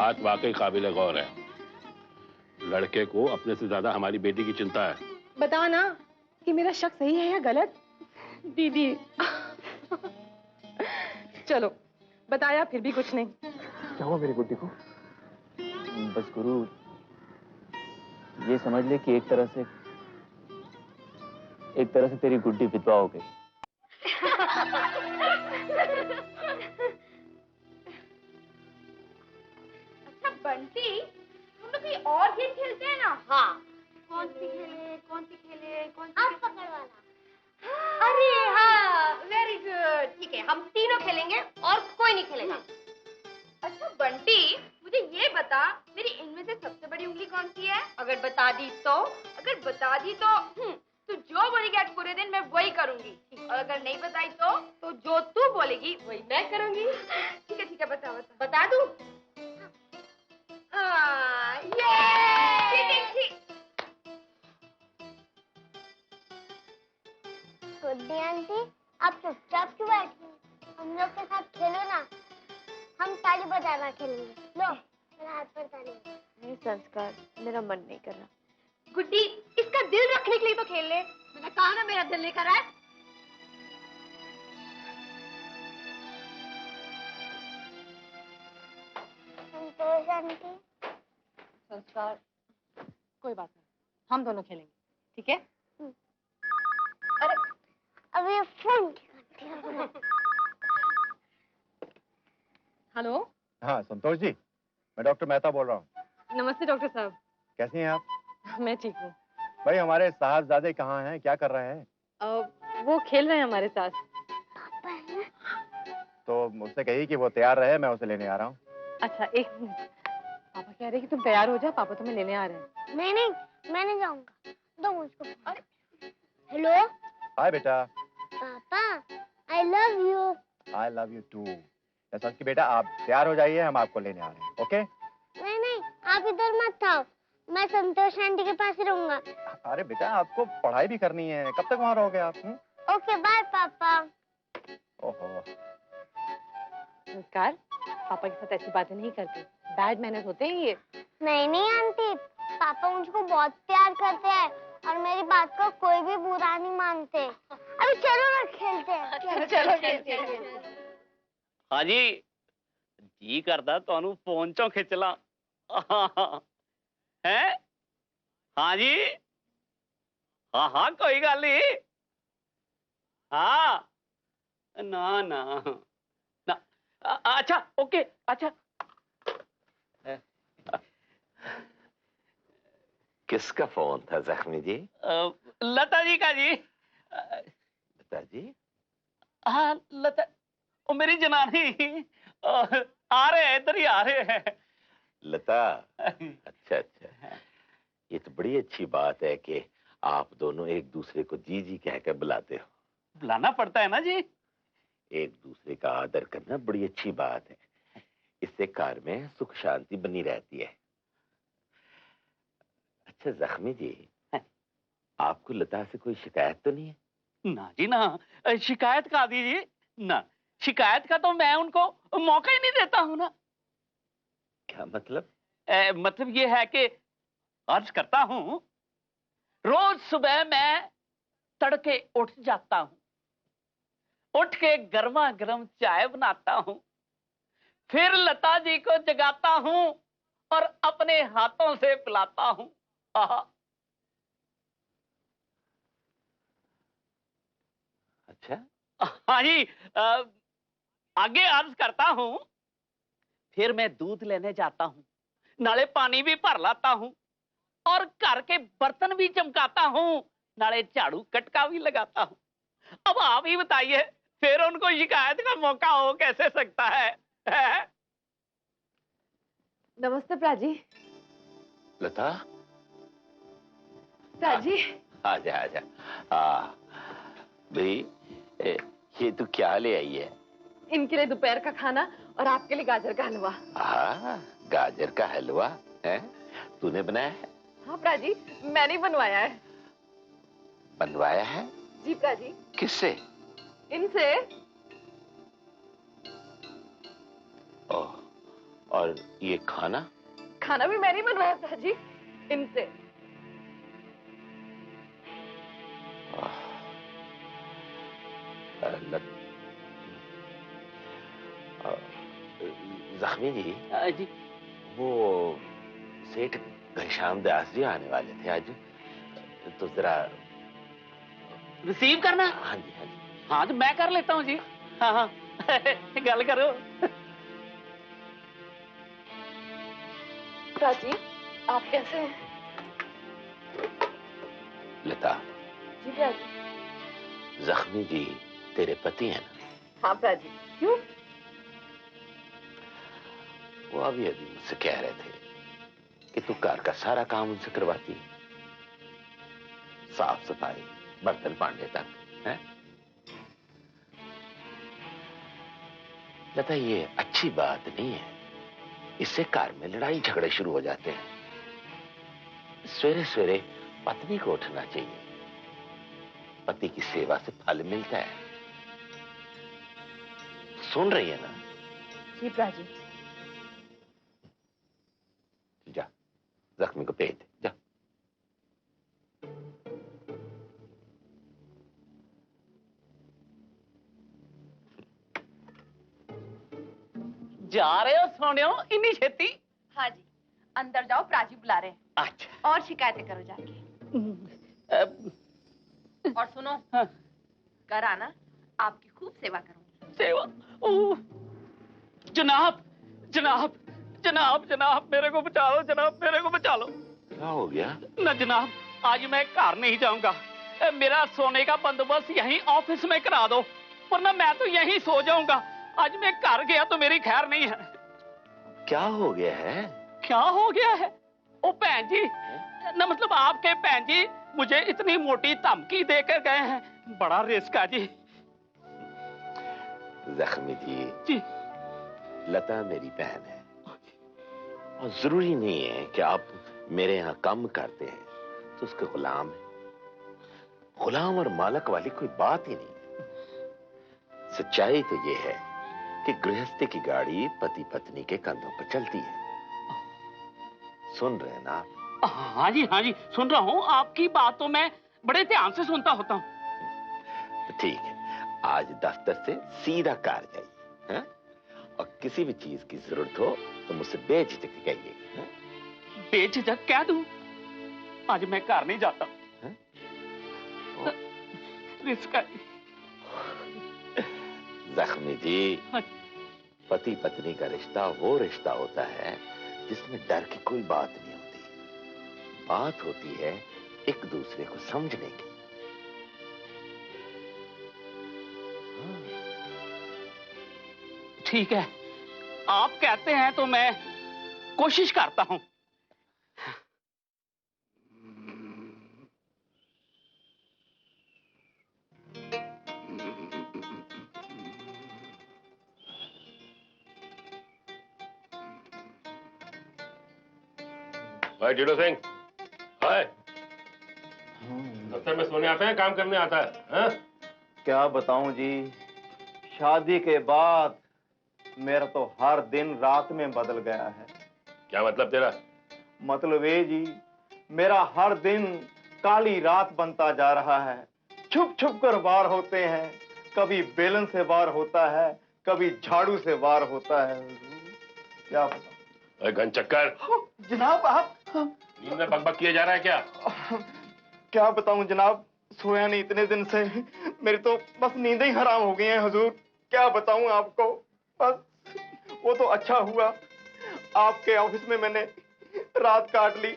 बात वाकई काबिल गौर है। लड़के को अपने से ज्यादा हमारी बेटी की चिंता है। बता ना कि मेरा शक सही है या गलत। दीदी चलो बताया फिर भी कुछ नहीं। क्या हुआ मेरी गुड्डी को? बस गुरु ये समझ ले कि एक तरह से तेरी गुड्डी विधवा हो गई। अच्छा बंटी, हम लोग कोई और गेम खेलते हैं ना? हाँ। कौन सी खेले? आप पकड़ वाला। अरे हाँ, वेरी गुड। ठीक है, हम तीनों खेलेंगे और कोई नहीं खेलेगा। अच्छा बंटी, मुझे ये बता, मेरी इनमें से सबसे बड़ी उंगली कौन सी है? अगर बता दी तो जो बोलेगी आज पूरे दिन मैं वही करूंगी। और अगर नहीं बताई तो जो तू बोलेगी वही मैं करूंगी। ठीक है, बता दूं? गुड्डी आंटी, आप चुपचाप क्यों बैठी? हम लोग के साथ खेलो ना, हम ताली बजाना खेलेंगे। लो मेरा हाथ पर ताली। नहीं संस्कार, मेरा मन नहीं कर रहा। गुड्डी, इसका दिल रखने के लिए तो खेल ले। मैंने कहा ना मेरा दिल नहीं कर रहा है। संतोष आंटी। संस्कार, कोई बात नहीं, हम दोनों खेलेंगे, ठीक है? अरे अब ये फोन क्या करती है? हेलो। हाँ संतोष जी, मैं डॉक्टर मेहता बोल रहा हूँ। नमस्ते डॉक्टर साहब। कैसी हैं आप? मैं ठीक हूँ। भाई हमारे साहबजादे कहाँ हैं, क्या कर रहे हैं? वो खेल रहे हैं हमारे साथ। तो मुझसे कहिए कि वो तैयार रहे, मैं उसे लेने आ रहा हूँ। अच्छा एक मिनट, पापा कह रहे हैं कि तुम तैयार हो जा, पापा तुम्हें लेने आ रहे हैं। नहीं, मैं नहीं जाऊंगा। दो मुझको। हेलो। हाय बेटा। पापा, I love you. I love you too. ऐसा कि बेटा आप तैयार हो जाइए, हम आपको लेने आ रहे हैं, ओके? नहीं, आप इधर मत आओ, मैं संतोष आंटी के पास ही रहूंगा। अरे बेटा आपको पढ़ाई भी करनी है, कब तक वहाँ रहोगे आप? ओके बाय पापा। ओहो। संस्कार, पापा के साथ ऐसी बातें नहीं करते, बैड मैनर्स होते हैं ये। नहीं आंटी, पापा मुझको बहुत प्यार करते हैं और मेरी बात को कोई भी बुरा नहीं मानते। अभी चलो ना खेलते हैं। चलो खेलते हैं। हाँ जी करदा तुहानू फोन चों खिंच ला है? हाँ जी, हाँ कोई गल नहीं। हाँ ना अच्छा ओके अच्छा। किसका फोन था जख्मी जी? लता जी का जी। लता जी? हाँ लता, वो मेरी जनानी आ रहे हैं, इधर ही आ रहे हैं। लता? अच्छा, ये तो बड़ी अच्छी बात है कि आप दोनों एक दूसरे को जी जी कहकर बुलाते हो। बुलाना पड़ता है ना जी। एक दूसरे का आदर करना बड़ी अच्छी बात है, इससे घर में सुख शांति बनी रहती है। अच्छा जख्मी जी, आपको लता से कोई शिकायत तो नहीं है? ना जी ना, शिकायत का दीजिए ना, शिकायत का तो मैं उनको मौका ही नहीं देता हूं ना। क्या मतलब? मतलब ये है कि अर्ज करता हूं, रोज सुबह मैं तड़के उठ जाता हूं, उठ के गर्मा गर्म चाय बनाता हूं, फिर लता जी को जगाता हूं और अपने हाथों से पिलाता हूं। अच्छा हाँ जी, आगे अर्ज करता हूं, फिर मैं दूध लेने जाता हूं, नाले पानी भी भर लाता हूं और घर के बर्तन भी चमकाता हूं, नाले झाड़ू कटका भी लगाता हूं। अब आप ही बताइए, फिर उनको शिकायत का मौका हो कैसे सकता है? नमस्ते प्राजी। लता? प्राजी आजा। भाई ये तू क्या ले आई है? इनके लिए दोपहर का खाना और आपके लिए गाजर का हलवा। गाजर का हलवा है? तूने बनाया है? हाँ प्राजी, मैंने ही बनवाया है। बनवाया है? जी प्राजी। किससे? इनसे। ओह, और ये खाना? खाना भी मैंने बनवाया पिताजी, इनसे। जख्मी जी। जी। वो सेठ घनश्याम दास जी आने वाले थे आज, तो जरा रिसीव करना? हाँ जी हाँ जी। हाँ तो मैं कर लेता हूँ जी। हाँ हाँ गल करो। प्राची, आप कैसे हैं? लता, जी प्राची। जख्मी जी तेरे पति हैं ना? हाँ प्राची। क्यों? वो अभी अभी मुझसे कह रहे थे कि तू घर का सारा काम उनसे करवाती है, साफ सफाई, बर्तन पांडे तक, है? लता, ये अच्छी बात नहीं है। इससे घर में लड़ाई झगड़े शुरू हो जाते हैं। सवेरे सवेरे पत्नी को उठना चाहिए। पति की सेवा से फल मिलता है। सुन रही है ना? जी प्राची। जा, जख्मी को भेज दे, जा। जा रहे हो सोनियो इन्नी छेती? हाँ जी, अंदर जाओ, प्राची बुला रहे हैं। अच्छा। और शिकायतें करो जाके। और सुनो, हाँ। घर आना, आपकी खूब सेवा करूंगी। सेवा? जनाब जनाब जनाब जनाब, मेरे को बचा लो जनाब, मेरे को बचा लो। क्या हो गया? ना जनाब, आज मैं घर नहीं जाऊंगा। मेरा सोने का बंदोबस्त यहीं ऑफिस में करा दो, वरना मैं तो यहीं सो जाऊंगा। आज मैं घर गया तो मेरी खैर नहीं है। क्या हो गया है? क्या हो गया है? ओ भैन जी, ना मतलब आपके भैन जी मुझे इतनी मोटी धमकी देकर गए हैं। बड़ा रिस्क है जी। जख्मी जी, लता मेरी बहन है, और जरूरी नहीं है कि आप मेरे यहाँ काम करते हैं तो उसके गुलाम है। गुलाम और मालक वाली कोई बात ही नहीं। सच्चाई तो ये है कि गृहस्थी की गाड़ी पति पत्नी के कंधों पर चलती है। सुन रहे हैं ना आप? हाँ जी सुन रहा हूँ। आपकी बात तो मैं बड़े ध्यान से सुनता होता हूँ। तो ठीक है, आज दफ्तर से सीधा कार जाइए, हैं? और किसी भी चीज की जरूरत हो तो मुझसे बेझिझक कहिए। बेझिझक कह दूं? आज मैं घर नहीं जाता। रिस्क है। जख्मी जी, पति पत्नी का रिश्ता वो रिश्ता होता है जिसमें डर की कोई बात नहीं होती। बात होती है एक दूसरे को समझने की। ठीक है, आप कहते हैं तो मैं कोशिश करता हूं। भाई टीडो सिंह, हाय। दफ्तर में सोने आता है, काम करने आता है, हाँ? क्या बताऊं जी, शादी के बाद मेरा तो हर दिन रात में बदल गया है। क्या मतलब तेरा? मतलब ये जी, मेरा हर दिन काली रात बनता जा रहा है। छुप छुप कर वार होते हैं, कभी बेलन से वार होता है, कभी झाड़ू से वार होता है। क्या बताऊं? घन चक्कर, जनाब आप नींद में बकबक किया जा रहा है क्या? क्या बताऊं जनाब, सोया नहीं इतने दिन से, मेरी तो बस नींदें ही हराम हो गई हैं हुजूर। क्या बताऊं आपको, बस वो तो अच्छा हुआ आपके ऑफिस में मैंने रात काट ली।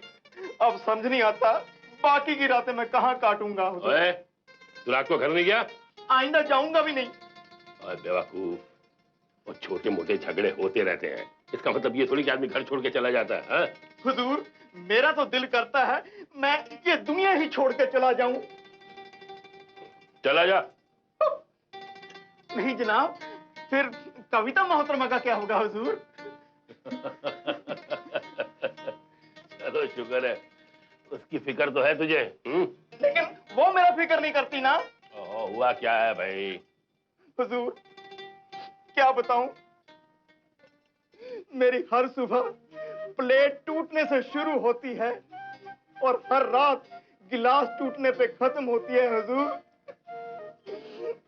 अब समझ नहीं आता बाकी की रातें मैं कहाँ काटूंगा हुजूर। ओए, तू रात को घर नहीं गया? आइंदा जाऊंगा भी नहीं। और बेवकूफ, वो छोटे मोटे झगड़े होते रहते हैं, इसका मतलब ये थोड़ी कि आदमी घर छोड़ के चला जाता है, हाँ? हुजूर, मेरा तो दिल करता है मैं ये दुनिया ही छोड़ के चला जाऊं। चला जा। नहीं जनाब, फिर कविता मोहतरमा का क्या होगा हुजूर? चलो शुक्र है, उसकी फिक्र तो है तुझे। लेकिन वो मेरा फिक्र नहीं करती ना। हुआ क्या है भाई? हुजूर, क्या बताऊं, मेरी हर सुबह प्लेट टूटने से शुरू होती है और हर रात गिलास टूटने पे खत्म होती है हुजूर।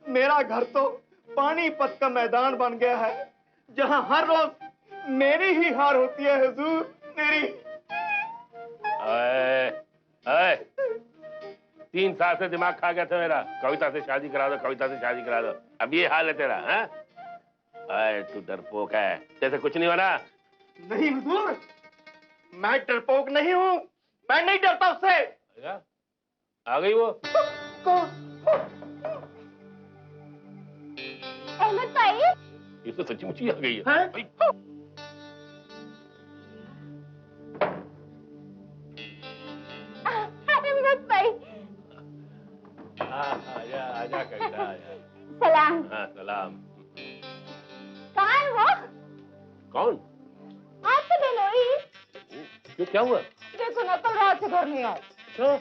मेरा घर तो पानीपत का मैदान बन गया है जहां हर रोज मेरी ही हार होती है हुजूर, मेरी। 3 साल से दिमाग खा गया था मेरा, कविता से शादी करा दो, कविता से शादी करा दो। अब ये हाल है तेरा, हैं? तू डरपोक है, जैसे कुछ नहीं हो रहा। नहीं हुजूर, मैं डरपोक नहीं हूँ, मैं नहीं डरता उससे। आ गई वो। अहमद भाई, ये तो सच्ची मुच्ची आ गई है। अहमद भाई। आजा आजा कविता आजा। सलाम। हाँ सलाम। कहाँ है वो? कौन? आपसे बेलोई। क्यों, क्या हुआ? देखो ना, कल रात से घर नहीं आए। क्यों?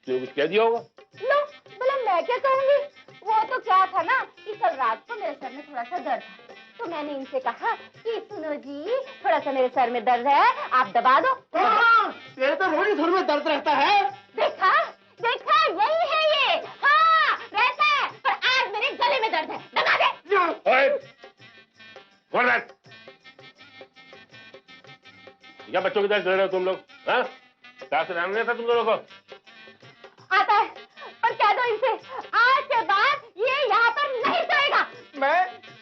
तुमने कुछ कह दिया होगा? लो, बोला मैं क्या कहूँगी? वो तो क्या था ना कि कल रात को मेरे सर में थोड़ा सा दर्द था, तो मैंने इनसे कहा कि सुनो जी, थोड़ा सा मेरे सर में दर्द है, आप दबा दो। तेरे तो रोज सर में दर्द रहता है। देखा देखा, यही है ये। हाँ रहता है, पर आज मेरे गले में दर्द है, दबा दे। क्या बच्चों की तरह डर रहे हो तुम लोग? हाँ, क्लास में रहना था तुम लोगों को? आता है, पर कह दो इनसे आज के बाद ये यहाँ पर नहीं सोएगा। मैं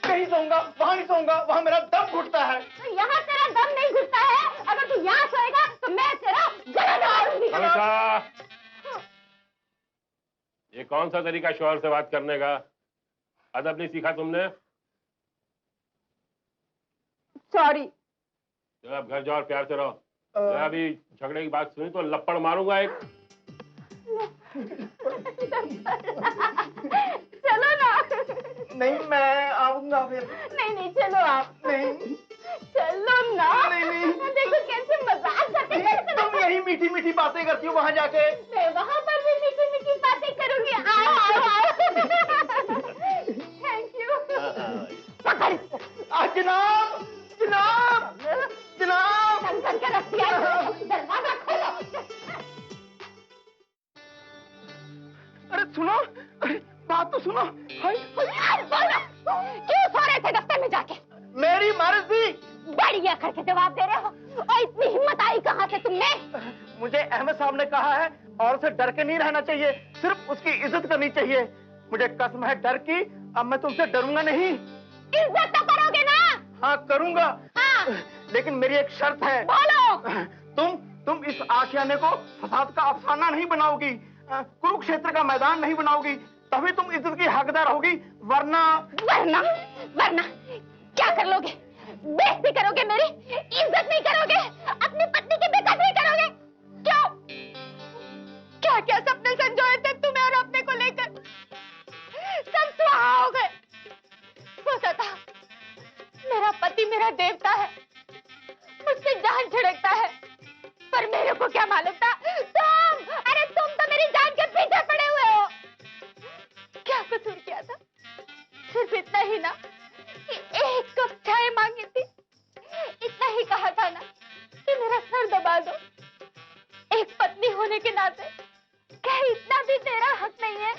कहीं सोऊंगा, वहाँ नहीं सोऊंगा, वहाँ मेरा दम घुटता है। तो यहाँ तेरा दम नहीं घुटता है, अगर तू यहाँ सोएगा तो मैं तेरा गला दबाऊंगी। ये कौन सा तरीका शोहर से बात करने का? अदब नहीं सीखा तुमने? सॉरी। चलो अब घर जाओ और प्यार से रहो। मैं अभी झगड़े की बात सुनी तो लपड़ मारूंगा एक। चलो ना। नहीं, मैं आऊंगा फिर। नहीं नहीं, चलो आप। नहीं चलो ना। नहीं। देखो कैसे मजाक करते हैं। तुम यही मीठी मीठी बातें करती हो वहाँ जाके। मैं वहाँ पर भी मीठी मीठी बातें करूंगी। आओ आओ आओ। Thank you. पकड़। जनाब जनाब जनाब। तंग करके रख दिया, दरवाजा खोलो। अरे सुनो, अरे बात तो सुनो। हाय क्यों सो रहे थे दफ्तर में जाके? मेरी मर्जी। बढ़िया करके जवाब दे रहे हो। और इतनी हिम्मत आई कहाँ से तुमने? मुझे अहमद साहब ने कहा है और उसे डर के नहीं रहना चाहिए, सिर्फ उसकी इज्जत करनी चाहिए। मुझे कसम है डर की, अब मैं तुमसे डरूंगा नहीं। इज्जत तो करोगे ना? हाँ करूंगा। हाँ। लेकिन मेरी एक शर्त है। बोलो। तुम इस आशियाने को फसाद का अफसाना नहीं बनाओगी, कुरुक्षेत्र का मैदान नहीं बनाओगी, तभी तुम इज्जत की हकदार होगी, वरना वरना वरना क्या कर लोगे? बेइज्जती करोगे मेरी, इज्जत नहीं करोगे, अपनी पत्नी की बेकदरी करोगे। क्यों? क्या क्या सपने संजोए थे तुम्हें और अपने को लेकर, सब सुहा हो गए। सोचा था मेरा पति मेरा देवता है, मुझसे जान छिड़कता है, पर मेरे को क्या मालूम था तुम तो मेरी जान के पीछे पड़े हुए हो। क्या कसूर किया था? सिर्फ इतना ही ना कि एक कप चाय मांगी थी, इतना ही कहा था ना कि मेरा सर दबा दो। एक पत्नी होने के नाते क्या इतना भी तेरा हक नहीं है?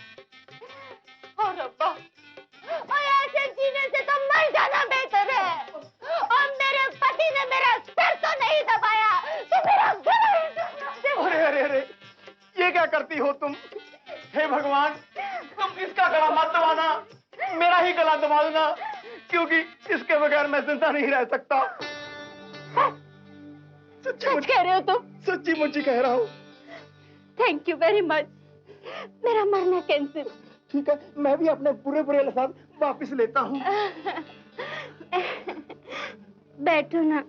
और रब्बा, और ऐसे जीने से तो मर जाना बेहतर है। और मेरे पति ने मेरा सर तो नहीं दबाया, तो मेरा गला ही दबा दे। अरे अरे अरे, ये क्या करती हो तुम? हे भगवान, तुम इसका गला मत दबाना, मेरा ही गला दबा देना, क्योंकि इसके बगैर मैं जिंदा नहीं रह सकता। सच कह रहे हो तुम? सच्ची मुच्ची कह रहा हूँ। Thank you very much. मेरा मरना कैंसिल। ठीक है, मैं भी अपने बुरे बुरे अल्फाज वापस लेता हूँ। बैठो ना,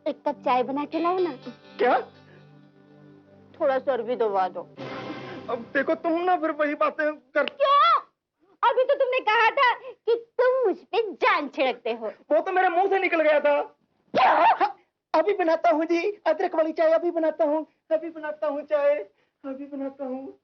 एक कप चाय बना के लाओ ना। क्या? थोड़ा सर भी दबा दो। अब देखो तुम ना फिर वही बातें कर। क्यों? अभी तो तुमने कहा था कि तुम मुझ पे जान छिड़कते हो। वो तो मेरे मुंह से निकल गया था। क्या? अभी बनाता हूँ जी, अदरक वाली चाय अभी बनाता हूँ, अभी बनाता हूँ चाय, अभी बनाता हूँ।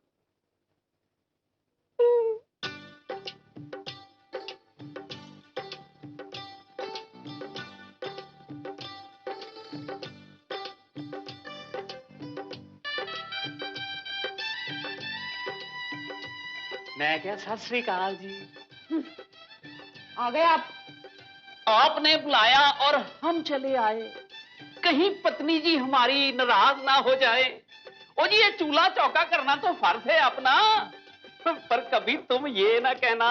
मैं क्या सत श्री अकाल जी। आ गए आप? आपने बुलाया और हम चले आए, कहीं पत्नी जी हमारी नाराज ना हो जाए। ओ जी, ये चूल्हा चौका करना तो फर्ज है अपना, पर कभी तुम ये ना कहना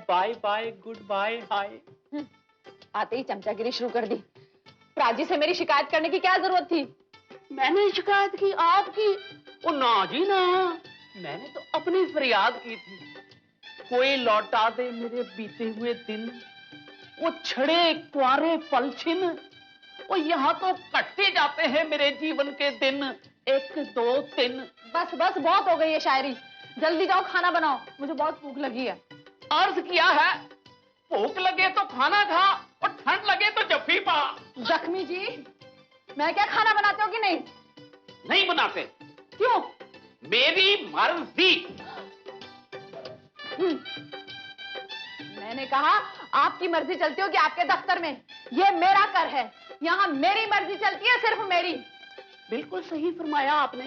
bye bye goodbye hi. आते ही चमचागिरी शुरू कर दी। प्राजी से मेरी शिकायत करने की क्या जरूरत थी? मैंने शिकायत की आपकी? ओ ना जी ना, मैंने तो अपनी फरियाद की थी। कोई लौटा दे मेरे बीते हुए दिन, वो छड़े कुआरे पल छिन। वो यहाँ तो कटते जाते हैं मेरे जीवन के दिन, 1 2 3। बस बस, बहुत हो गई है शायरी। जल्दी जाओ खाना बनाओ, मुझे बहुत भूख लगी है। अर्ज किया है, भूख लगे तो खाना खा और ठंड लगे तो जफ्फी पा। जख्मी जी, मैं क्या खाना बनाते हो कि नहीं? नहीं बनाते। क्यों? मेरी मर्जी। मैंने कहा आपकी मर्जी चलती होगी आपके दफ्तर में, ये मेरा घर है, यहाँ मेरी मर्जी चलती है, सिर्फ मेरी। बिल्कुल सही फरमाया आपने।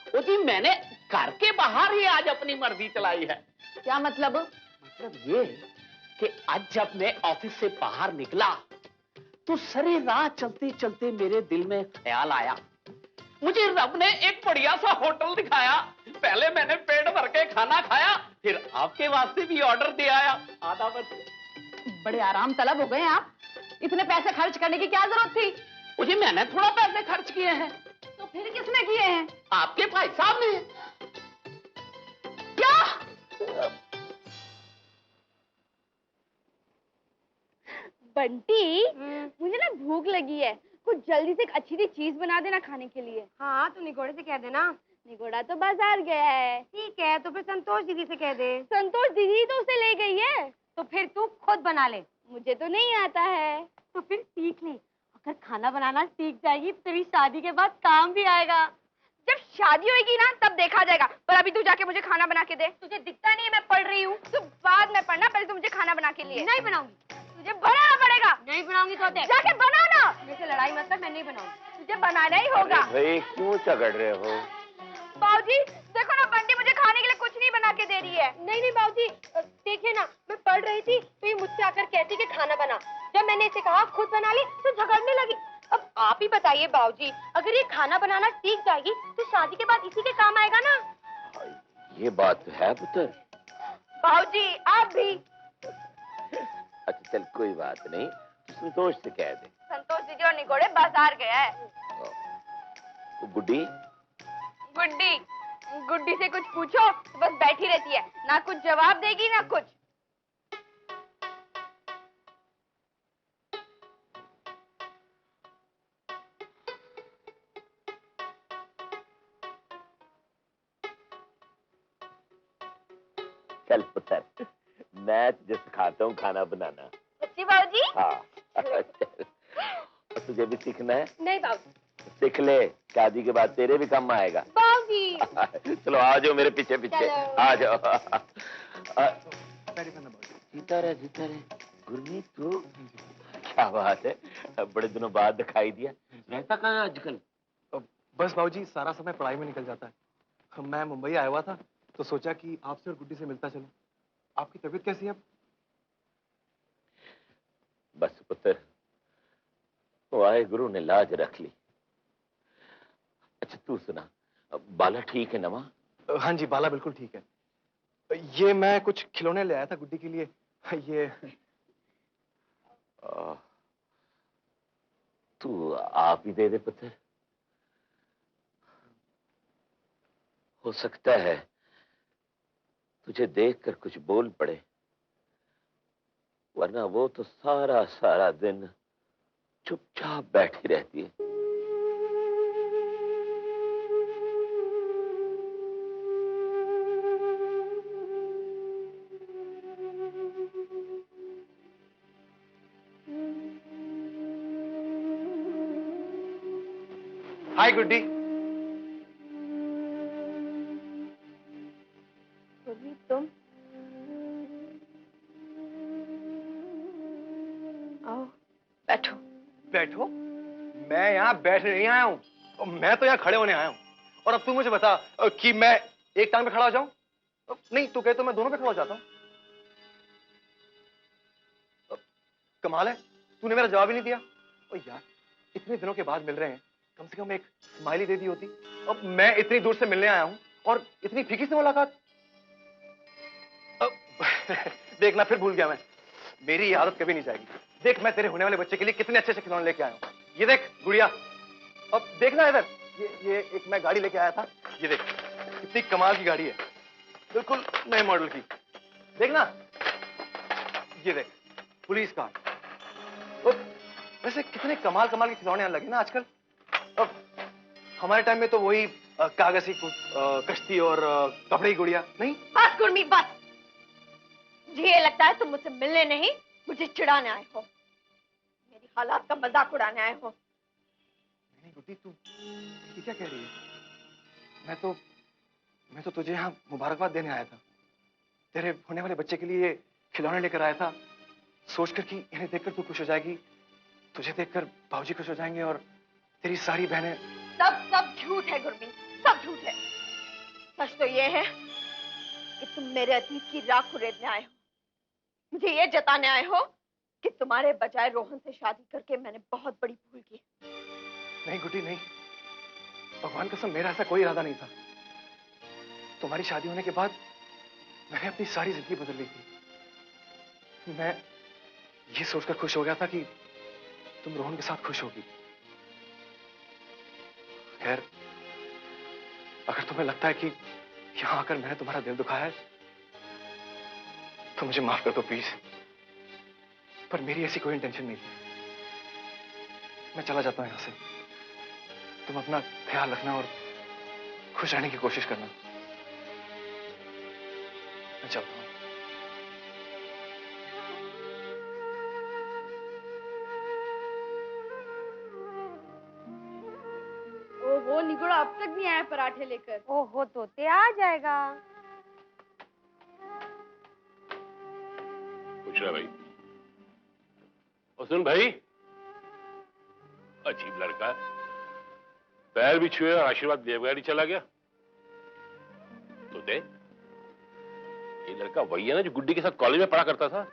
वो जी, मैंने घर के बाहर ही आज अपनी मर्जी चलाई है। क्या मतलब? मतलब ये कि आज जब मैं ऑफिस से बाहर निकला तो सरे राह चलते चलते मेरे दिल में ख्याल आया, मुझे रब ने एक बढ़िया सा होटल दिखाया। पहले मैंने पेट भर के खाना खाया, फिर आपके वास्ते भी ऑर्डर दे आया। आधा बजे। बड़े आराम तलब हो गए आप। इतने पैसे खर्च करने की क्या जरूरत थी? मुझे, मैंने थोड़ा पैसे खर्च किए हैं। तो फिर किसने किए हैं? आपके भाई साहब ने। क्या? बंटी, मुझे ना भूख लगी है, कुछ जल्दी से एक अच्छी सी चीज बना देना खाने के लिए। हाँ, तो निगोड़े से कह देना। निगोड़ा तो बाजार गया है। ठीक है, तो फिर संतोष दीदी से कह दे। संतोष दीदी तो उसे ले गई है। तो फिर तू खुद बना ले। मुझे तो नहीं आता है। तो फिर सीख ले। अगर खाना बनाना सीख जाएगी तो तेरी शादी के बाद काम भी आएगा। जब शादी होगी ना तब देखा जाएगा, पर अभी तू जाके मुझे खाना बना के दे। तुझे दिखता नहीं है मैं पढ़ रही हूँ। तो बाद में पढ़ना, पहले तू मुझे खाना बना के लिए। नहीं बनाऊंगी। तुझे बनाना पड़ेगा। नहीं बनाऊंगी तो जाके बनाना। मेरे से लड़ाई मत कर, मैं नहीं बनाऊंगी। तुझे बनाना ही होगा। भाई क्यों झगड़ रहे हो? बाबूजी देखो ना, बंटी मुझे खाने के लिए कुछ नहीं बना के दे रही है। नहीं नहीं बाबूजी, देखिए ना, मैं पढ़ रही थी तो ये मुझसे आकर कहती कि खाना बना। जब मैंने इसे कहा खुद बना ले तो झगड़ने लगी। अब आप ही बताइए बाबूजी, अगर ये खाना बनाना सीख जाएगी तो शादी के बाद इसी के काम आएगा ना। ये बात तो है पुत्र। बाबूजी आप भी। अच्छा चल कोई बात नहीं, संतोष से कह दे। संतोष दीदी और निगोड़े बाजार गया है। तो गुड्डी? गुड्डी, गुड्डी से कुछ पूछो तो बस बैठी रहती है, ना कुछ जवाब देगी ना कुछ। चल पुत्र, मैं तुझे सिखाता हूँ खाना बनाना। सच्ची बाबूजी? हाँ। तुझे भी सीखना है? नहीं बाबूजी। सीख ले, शादी के बाद तेरे भी काम आएगा। बाबूजी चलो आ जाओ मेरे पीछे पीछे, आ जाओ। जीता रहे गुरमीत, तू क्या बात है, बड़े दिनों बाद दिखाई दिया। रहता कहाँ है आजकल? बस बाबूजी, सारा समय पढ़ाई में निकल जाता है। मैं मुंबई आया हुआ था तो सोचा कि आपसे और गुड्डी से मिलता चलूं। आपकी तबीयत कैसी है अब? बस पुत्र, वाहे गुरु ने लाज रख ली। अच्छा तू सुना, बाला ठीक है ना माँ? हाँ जी, बाला बिल्कुल ठीक है। ये मैं कुछ खिलौने ले आया था गुड्डी के लिए। ये तू आप ही दे दे पुत्र। हो सकता है तुझे देखकर कुछ बोल पड़े, वरना वो तो सारा सारा दिन चुपचाप बैठी रहती है। हाय गुड्डी। तुम आओ बैठो। बैठो? मैं यहाँ बैठने नहीं आया हूँ, मैं तो यहाँ खड़े होने आया हूँ। और अब तू मुझे बता कि मैं एक टांग पे खड़ा हो जाऊं नहीं तू कहे तो मैं दोनों पे खड़ा हो जाता हूँ। कमाल है, तूने मेरा जवाब ही नहीं दिया। ओ यार, इतने दिनों के बाद मिल रहे हैं, कम से कम एक स्माइली दे दी होती। अब मैं इतनी दूर से मिलने आया हूं और इतनी फीकी से मुलाकात। देखना, फिर भूल गया मैं। मेरी ये आदत कभी नहीं जाएगी। देख, मैं तेरे होने वाले बच्चे के लिए कितने अच्छे अच्छे खिलौने लेके आया हूं। ये देख गुड़िया, अब देखना इधर, ये एक मैं गाड़ी लेके आया था। ये देख, कितनी कमाल की गाड़ी है, बिल्कुल नए मॉडल की। देखना, ये देख पुलिस कार। वैसे कितने कमाल कमाल के खिलौने लगे ना आजकल। अब हमारे टाइम में तो वही कागज की कश्ती और कपड़े की गुड़िया। नहीं बस गुरमीत बस, मुझे ये लगता है तुम मुझसे मिलने नहीं, मुझे चिढ़ाने आए हो, मेरी हालात का मजाक उड़ाने आए हो। नहीं गुड्डी, तू क्या कह रही है? मैं तो तुझे यहाँ मुबारकबाद देने आया था। तेरे होने वाले बच्चे के लिए खिलौने लेकर आया था, सोचकर कि इन्हें देखकर तू खुश हो जाएगी, तुझे देखकर बाबूजी खुश हो जाएंगे और तेरी सारी बहनें। सब झूठ है गुरमीत, सब झूठ है। सच तो ये है कि तुम मेरे अतीत की राख उड़ेलने आए हो, मुझे ये जताने आए हो कि तुम्हारे बजाय रोहन से शादी करके मैंने बहुत बड़ी भूल की। नहीं गुड्डी नहीं, भगवान कसम मेरा ऐसा कोई इरादा नहीं था। तुम्हारी शादी होने के बाद मैंने अपनी सारी जिंदगी बदल ली थी। मैं ये सोचकर खुश हो गया था कि तुम रोहन के साथ खुश होगी। खैर, अगर तुम्हें लगता है कि यहां आकर मैंने तुम्हारा दिल दुखाया है तो मुझे माफ कर दो प्लीज, पर मेरी ऐसी कोई इंटेंशन नहीं थी। मैं चला जाता हूं यहां से। तुम अपना ख्याल रखना और खुश रहने की कोशिश करना। मैं चलता हूं। ओहो, निगुड़ा अब तक नहीं आया पराठे लेकर। ओहो, तोते आ जाएगा। पूछ रहा भाई। और सुन भाई, अजीब लड़का है, पैर भी छुए और आशीर्वाद दिए बगैर ही चला गया। तो दे, ये लड़का वही है ना जो गुड्डी के साथ कॉलेज में पढ़ा करता था?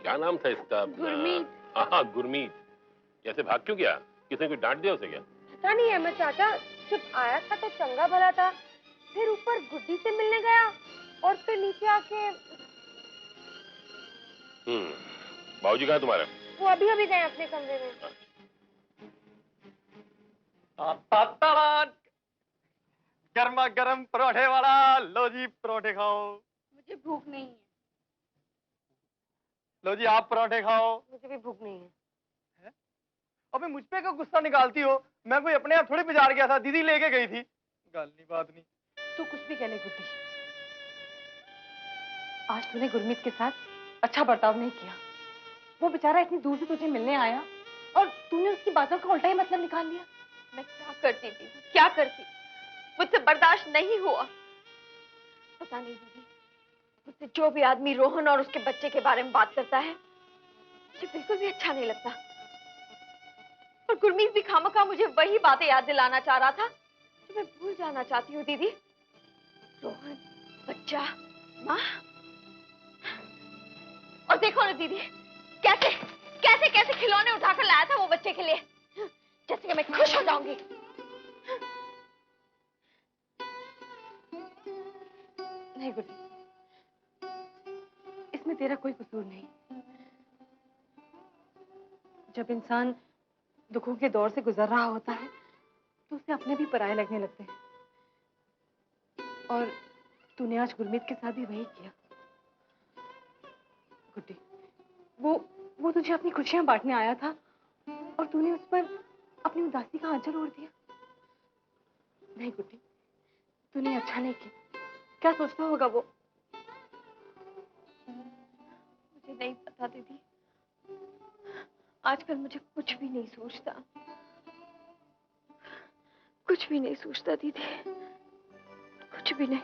क्या नाम था इसका? गुरमीत। हाँ गुरमीत। जैसे भाग क्यों गया? किसने कोई डांट दिया उसे क्या? पता नहीं अहमद चाचा, जब आया था तो चंगा भला था, फिर ऊपर गुड्डी से मिलने गया और फिर नीचे आके। बाबूजी कहाँ तुम्हारे? वो अभी अभी गए अपने कमरे में। गर्मा गर्म परोठे वाला, लो जी परोठे खाओ। मुझे भूख नहीं है। लो जी आप परोठे खाओ। मुझे भी भूख नहीं है। अबे मुझ पे क्यों गुस्सा निकालती हो? मैं कोई अपने आप थोड़ी बाजार गया था, दीदी लेके गई थी। गाल नहीं बात नहीं। तू कुछ भी कह ले गुड्डी, आज तूने गुरमीत के साथ अच्छा बर्ताव नहीं किया। वो बेचारा इतनी दूर से तुझे मिलने आया और तूने उसकी बातों का उल्टा ही मतलब निकाल लिया। मैं क्या करती दीदी, क्या करती, मुझसे बर्दाश्त नहीं हुआ। पता नहीं दीदी, मुझसे जो भी आदमी रोहन और उसके बच्चे के बारे में बात करता है मुझे बिल्कुल भी अच्छा नहीं लगता। और गुरमीत भी खामखा मुझे वही बातें याद दिलाना चाह रहा था जो मैं भूल जाना चाहती हूँ दीदी। रोहन, बच्चा, माँ। और देखो ना दीदी, कैसे कैसे कैसे खिलौने उठाकर लाया था वो बच्चे के लिए, जैसे कि मैं खुश हो जाऊंगी। नहीं गुड्डी, इसमें तेरा कोई कसूर नहीं। जब इंसान दुखों के दौर से गुजर रहा होता है तो उसे अपने भी पराये लगने लगते हैं, और तूने आज गुरमीत के साथ भी वही किया। गुड्डी, वो तुझे अपनी खुशियां बांटने आया था और तूने उस पर अपनी उदासी का आंचल ओढ़ दिया। नहीं गुड्डी, तूने अच्छा नहीं किया। क्या सोचता होगा वो? मुझे नहीं पता दीदी, आजकल मुझे कुछ भी नहीं सोचता, कुछ भी नहीं सोचता दीदी, कुछ भी नहीं।